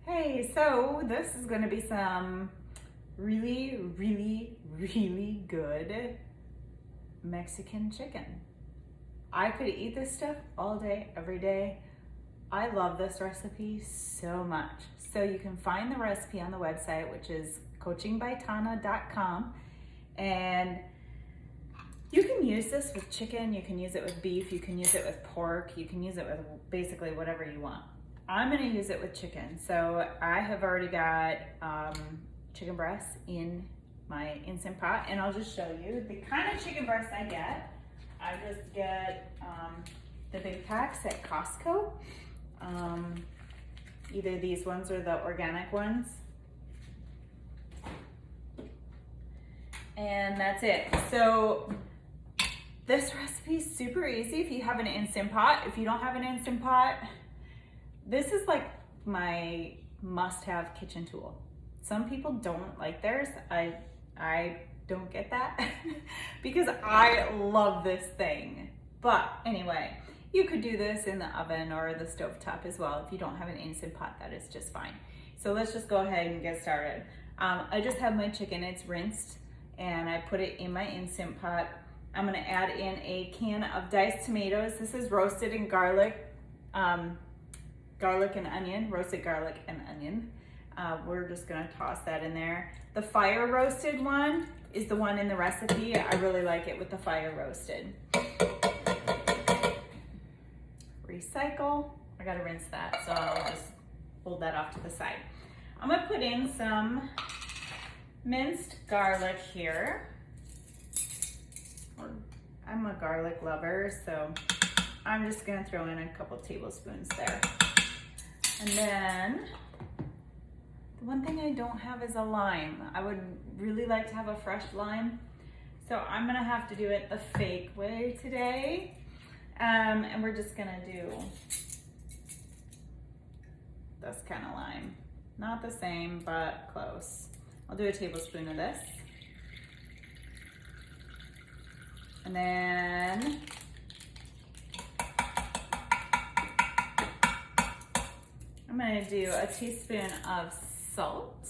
Hey, so this is gonna be some really, really, really good Mexican chicken. I could eat this stuff all day, every day. I love this recipe so much. So you can find the recipe on the website, which is coachingbytana.com. And you can use this with chicken, you can use it with beef, you can use it with pork, you can use it with basically whatever you want. I'm gonna use it with chicken. So I have already got chicken breasts in my Instant Pot, and I'll just show you the kind of chicken breast I get. I just get the big packs at Costco. Either these ones or the organic ones. And that's it. So this recipe is super easy if you have an Instant Pot. If you don't have an Instant Pot, this is like my must-have kitchen tool. Some people don't like theirs. I don't get that because I love this thing. But anyway, you could do this in the oven or the stovetop as well. If you don't have an Instant Pot, that is just fine. So let's just go ahead and get started. I just have my chicken, it's rinsed, and I put it in my Instant Pot. I'm gonna add in a can of diced tomatoes. This is roasted in garlic, garlic and onion, roasted garlic and onion. We're just gonna toss that in there. The fire roasted one is the one in the recipe. I really like it with the fire roasted. Recycle. I gotta rinse that, so I'll just hold that off to the side. I'm gonna put in some minced garlic here. I'm a garlic lover, so I'm just gonna throw in a couple tablespoons there. And then, the one thing I don't have is a lime. I would really like to have a fresh lime, so I'm gonna have to do it the fake way today. And we're just gonna do this kind of lime. Not the same, but close. I'll do a tablespoon of this. And then I'm gonna do a teaspoon of salt.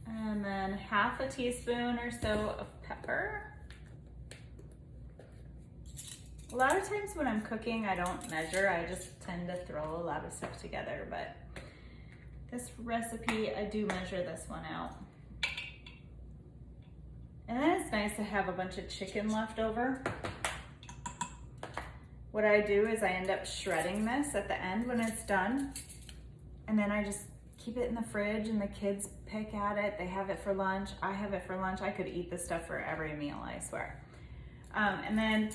And then half a teaspoon or so of pepper. A lot of times when I'm cooking, I don't measure. I just tend to throw a lot of stuff together, but this recipe, I do measure this one out. And then it's nice to have a bunch of chicken left over. What I do is I end up shredding this at the end when it's done. And then I just keep it in the fridge and the kids pick at it. They have it for lunch. I have it for lunch. I could eat this stuff for every meal, I swear. And then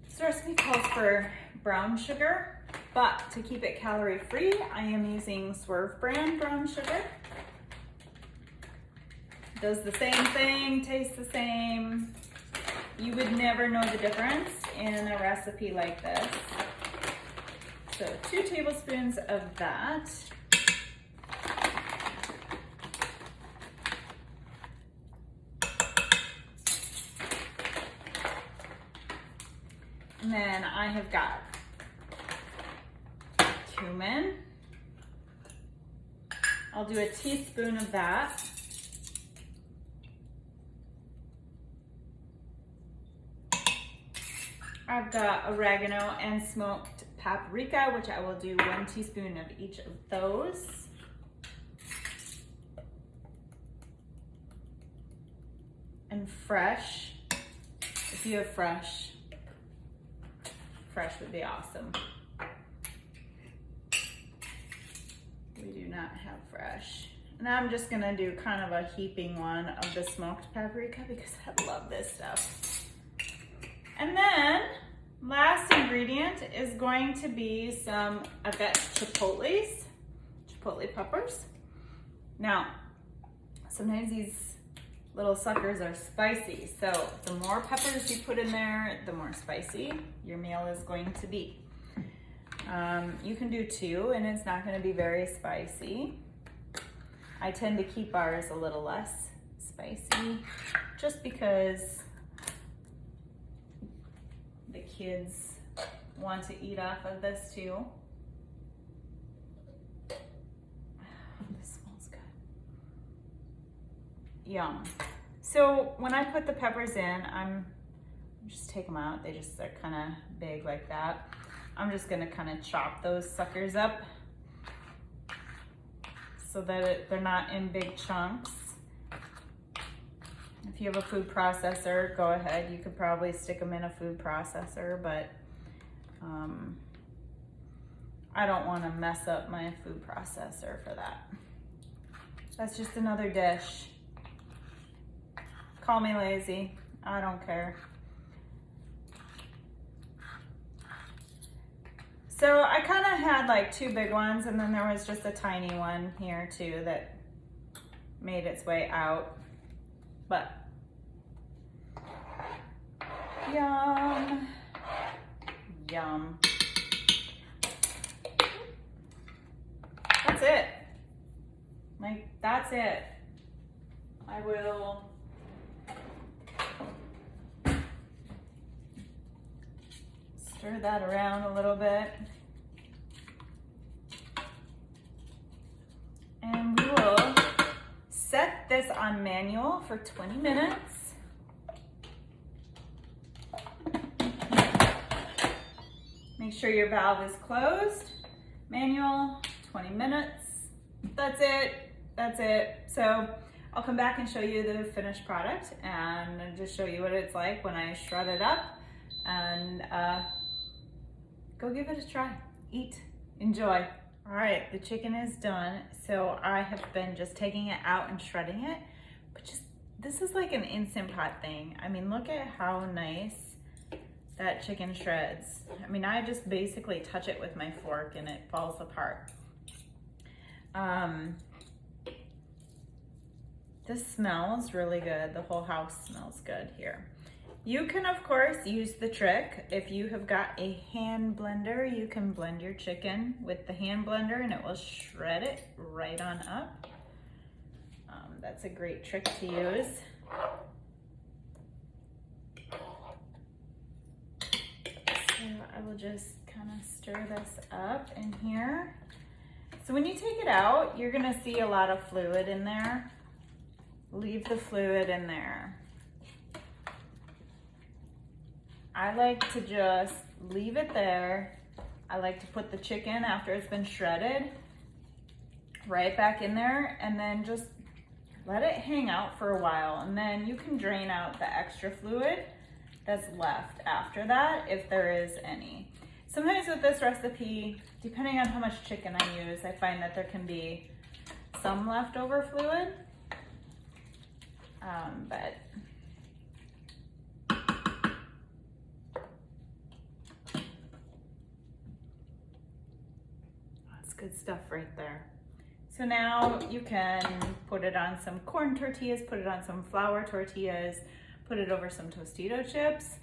this recipe calls for brown sugar, but to keep it calorie free, I am using Swerve brand brown sugar. Does the same thing, tastes the same. You would never know the difference in a recipe like this. So 2 tablespoons of that. And then I have got cumin. I'll do a teaspoon of that. I've got oregano and smoked paprika, which I will do 1 teaspoon of each of those. And fresh, if you have fresh would be awesome. We do not have fresh. And I'm just gonna do kind of a heaping one of the smoked paprika because I love this stuff. And then, last ingredient is going to be I've got chipotle peppers. Now, sometimes these little suckers are spicy, so the more peppers you put in there, the more spicy your meal is going to be. You can do 2 and it's not gonna be very spicy. I tend to keep ours a little less spicy just because the kids want to eat off of this too. This smells good. Yum. So when I put the peppers in, I'm just take them out. They just are kind of big like that. I'm just gonna kind of chop those suckers up so that they're not in big chunks. If you have a food processor, go ahead. You could probably stick them in a food processor, but I don't want to mess up my food processor for that. That's just another dish. Call me lazy. I don't care. So I kind of had like 2 big ones, and then there was just a tiny one here too that made its way out. But yum, yum. That's it. Like, that's it. I will stir that around a little bit. And we will set this on manual for 20 minutes. Make sure your valve is closed. Manual, 20 minutes. That's it. That's it. So I'll come back and show you the finished product and just show you what it's like when I shred it up. And go give it a try. Eat. Enjoy. All right, the chicken is done. So I have been just taking it out and shredding it. But just, this is like an Instant Pot thing. I mean, look at how nice that chicken shreds. I mean, I just basically touch it with my fork and it falls apart. This smells really good. The whole house smells good here. You can, of course, use the trick. If you have got a hand blender, you can blend your chicken with the hand blender and it will shred it right on up. That's a great trick to use. So I will just kind of stir this up in here. So when you take it out, you're gonna see a lot of fluid in there. Leave the fluid in there. I like to just leave it there. I like to put the chicken after it's been shredded right back in there and then just let it hang out for a while, and then you can drain out the extra fluid that's left after that if there is any. Sometimes with this recipe, depending on how much chicken I use, I find that there can be some leftover fluid, but that's good stuff right there. So now you can put it on some corn tortillas, put it on some flour tortillas, put it over some Tostito chips,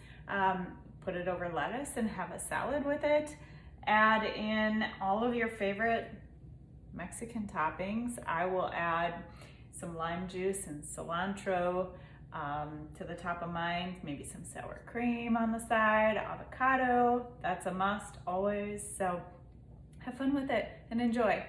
put it over lettuce and have a salad with it. Add in all of your favorite Mexican toppings. I will add some lime juice and cilantro to the top of mine, maybe some sour cream on the side, avocado. That's a must always. So have fun with it and enjoy.